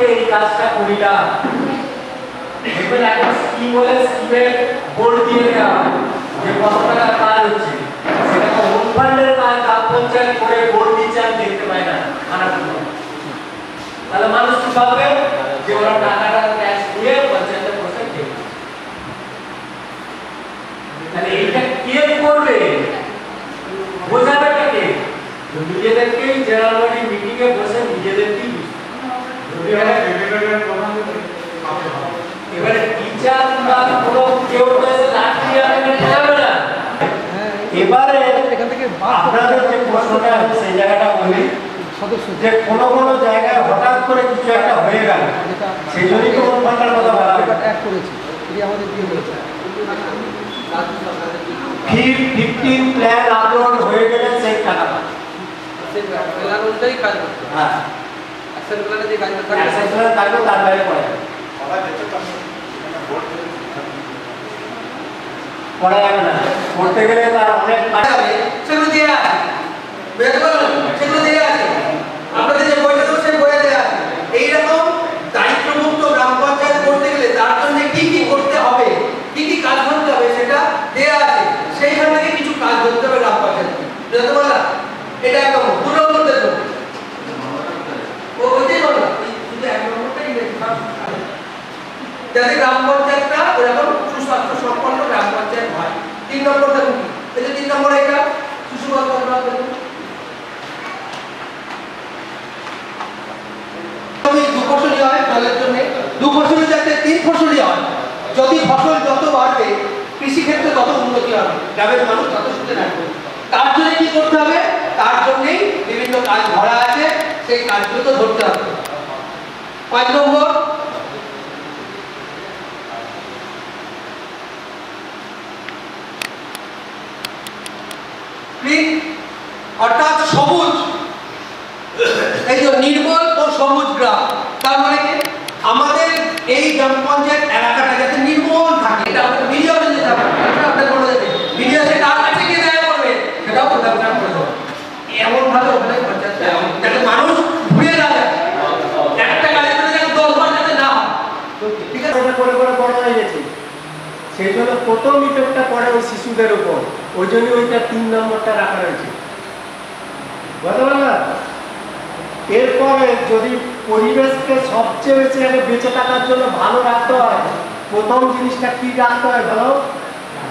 থেকে এই কাজটা করিলাম। দেখবেন এখন স্কিম হলে স্কিমের বোর্ড দিয়ে দেওয়া যে কত টাকা কাজ হচ্ছে, সেটা হোম ফান্ডের কাজ গ্রাম পঞ্চায়েত করে বোর্ড দিচ্ছে, আমি দেখতে পাই না খানাগুলো। তাহলে মানুষ কি ভাববে যে ওরা টাকাটা ক্যাশ দিয়ে পঞ্চায়েতে বসে দেবে। তাহলে এইটা কে করবে, বোঝাবে কে? নিজেদেরকেই জেনারেল বডি মিটিং এ বসে নিজেদেরকেই এবারে টিচার বা কোনো কেউ এসে লাঠি আনবে না। এবারে আপনাদের যে প্রশ্নটা সেই জায়গাটা বলি যে কোনো কোনো জায়গায় হঠাৎ করে কিছু একটা হয়ে গেল, সেই জন্যই তো ফান্ডের কথা বলা করেছি। আমাদের দিয়ে বলেছে 15 প্ল্যান আপলোড হয়ে গেলে সেই টাকা পাবে। সেই প্ল্যান অনুযায়ী কাজ করতে হবে। হ্যাঁ, অ্যাকশন প্ল্যানে যে কাজ করতে হবে, অ্যাকশন প্ল্যান থাকবে, তার বাইরে পড়া যাবে না। পড়তে গেলে তার অনেক কাজ হবে, সেগুলো দিয়ে আছে, বুঝতে পারলেন? সেগুলো দিয়ে আছে আপনাদের যে বইটা দেবো সেই বইয়ে দেওয়া আছে। এইরকম দায়িত্বমুক্ত গ্রাম পঞ্চায়েত করতে গেলে তার জন্য কি কি করতে হবে, কি কি কাজ করতে হবে সেটা দেওয়া আছে। সেইখান থেকে কিছু কাজ করতে হবে গ্রাম পঞ্চায়েত, বুঝতে পারলাম? এটা এক নম্বর। 2 নম্বর দেখুন, ওইটাই বললাম, শুধু 1 নম্বরটাই যাতে গ্রাম পঞ্চায়েতটা এরকম সুস্বাস্থ্য সম্পন্ন গ্রাম পঞ্চায়েত হয়। 3 নম্বর দেখুন, এই যে 3 নম্বর এটা শিশু গণতন্ত্র দেখুন, 2 ফসলি হয় জলের জন্য, 2 ফসলি যাতে 3 ফসলি হয়। যদি ফসল যত বাড়বে কৃষি ক্ষেত্রে তত উন্নতি হবে, গ্রামের মানুষ তত সুখে থাকবে। তার জন্য কি করতে হবে? তার জন্যই বিভিন্ন কাজ ধরা আছে, সেই কাজগুলো তো ধরতে হবে। 5 নম্বর অর্থাৎ সবুজ, এই যে নির্মল ও সবুজ গ্রাম। তার মানে কি আমাদের এই গ্রাম পঞ্চায়েত এলাকাটা যাতে নির্মল থাকে, এটা আমাদের মিডিয়াতে যেতে হবে। আপনাদের বলে দেবে মিডিয়াতে তার কাছে গিয়ে দেখা করবে, সেটাও প্রধান করে দেবো। এমন ভাবে ওখানে পঞ্চায়েত যাতে মানুষ ঘুরে না যায়, একটা কাজে করে যাতে 10 বার যাতে না হয়। ঠিক আছে, এটা করে করে বড় হয়ে গেছে, সেই জন্য প্রথম ইফেক্টটা পড়ে ওই শিশুদের উপর, ওই জন্য ওইটা 3 নম্বরটা রাখা হয়েছে, বুঝতে পারলেন? এরপরে যদি পরিবেশকে সবচেয়ে বেশি বেঁচে থাকার জন্য ভালো রাখতে হয়, প্রথম জিনিসটা কি রাখতে হয় ভালো?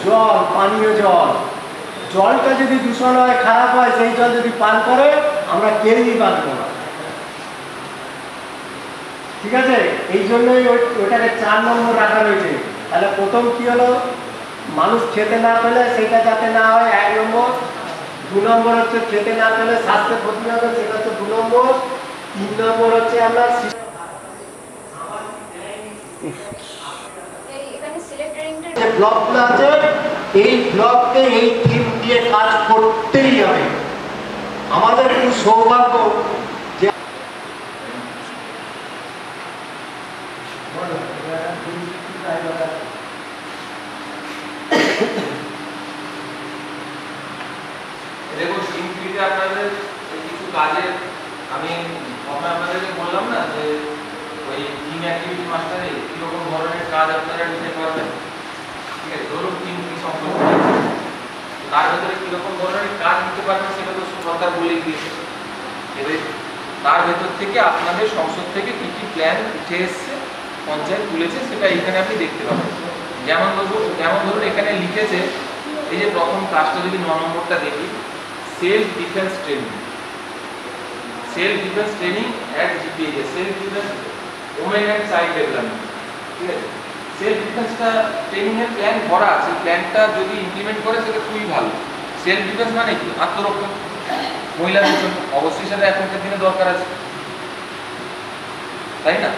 জল, পানীয় জল। জলটা যদি দূষণ হয়, খারাপ হয়, সেই জল যদি পান করে আমরা কেউই বাঁচব না। ঠিক আছে, এই জন্যই ওইটাকে 4 নম্বর রাখা রয়েছে। তাহলে প্রথম কি হলো, মানুষ খেতে না পেলে সেটা যাতে না হয় 1 নম্বর। 2 নম্বর হচ্ছে খেতে না পেলে স্বাস্থ্যের ক্ষতি হবে, সেটা হচ্ছে 2 নম্বর। 3 নম্বর হচ্ছে আমরা যে ব্লকগুলো আছে এই ব্লককে এই থিম দিয়ে কাজ করতেই হবে। আমাদের খুব সৌভাগ্য যে দেখুন সিম্পলিতে আপনাদের কিছু কাজের আমি আপনাদেরকে বললাম না যে ওই টিম অ্যাক্টিভিটি মাস্টারে কীরকম ধরনের কাজ আপনারা নিতে পারবেন। ঠিক আছে, ধরুন টিমটি সম্পর্ক তার ভেতরে কীরকম ধরনের কাজ নিতে পারবেন সেটা তো সরকার বলে দিয়েছে। এবার তার ভেতর থেকে আপনাদের সংসদ থেকে কী কী প্ল্যান উঠে এসছে, পঞ্চায়েত তুলেছে, সেটা এখানে আপনি দেখতে পাবেন। যেমন ধরুন এখানে লিখেছে, এই যে প্রথম কাজটা যদি 9 নম্বরটা দেখি, self defence training. Self defence training at GPH, self defence women and child development. ঠিক আছে, সেলফ ডিফেন্সটা ট্রেনিংয়ের প্ল্যান করা আছে, প্ল্যানটা যদি ইমপ্লিমেন্ট করে সেটা খুবই ভালো। সেলফ ডিফেন্স মানে কি? আত্মরক্ষা মহিলাদের জন্য, অবশ্যই সেটা এখনকার দিনে দরকার আছে, তাই না?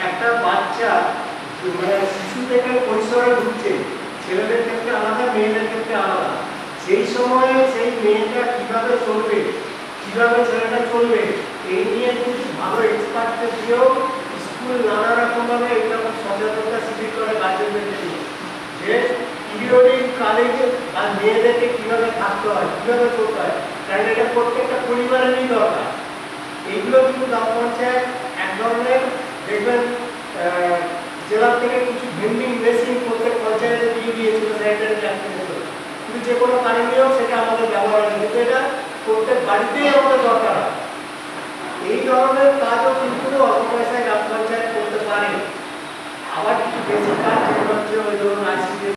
একটা বাচ্চা শিশু থেকে কৈশোরে ঢুকছে, ছেলেদের ক্ষেত্রে আলাদা, মেয়েদের ক্ষেত্রে আলাদা। সেই সময়ে সেই মেয়েটা কিভাবে চলবে, কিভাবে ছেলেটা চলবে, এই নিয়ে কিন্তু ভালো এক্সপার্টদের দিয়েও স্কুল নানা রকমভাবে এইরকম সচেতনতা শিবির করে গার্জেনদেরকে দিয়ে, যে পিরিয়ডিক কালে আর মেয়েদেরকে কিভাবে থাকতে হয়, কিভাবে চলতে হয়। কারণ এটা প্রত্যেকটা পরিবারেরই দরকার। এইগুলো কিন্তু গ্রাম পঞ্চায়েত এক ধরনের দেখবেন জেলা থেকে কিছু ভেন্ডিং মেশিন প্রত্যেক পঞ্চায়েতে দিয়ে দিয়েছিল স্যানিটারি ন্যাপকিনের জন্য, কিন্তু যে কোনো কারণেও সেটা আমাদের ব্যবহার হয়, কিন্তু এটা প্রত্যেক বাড়িতেই আমাদের দরকার হয়। এই ধরনের কাজও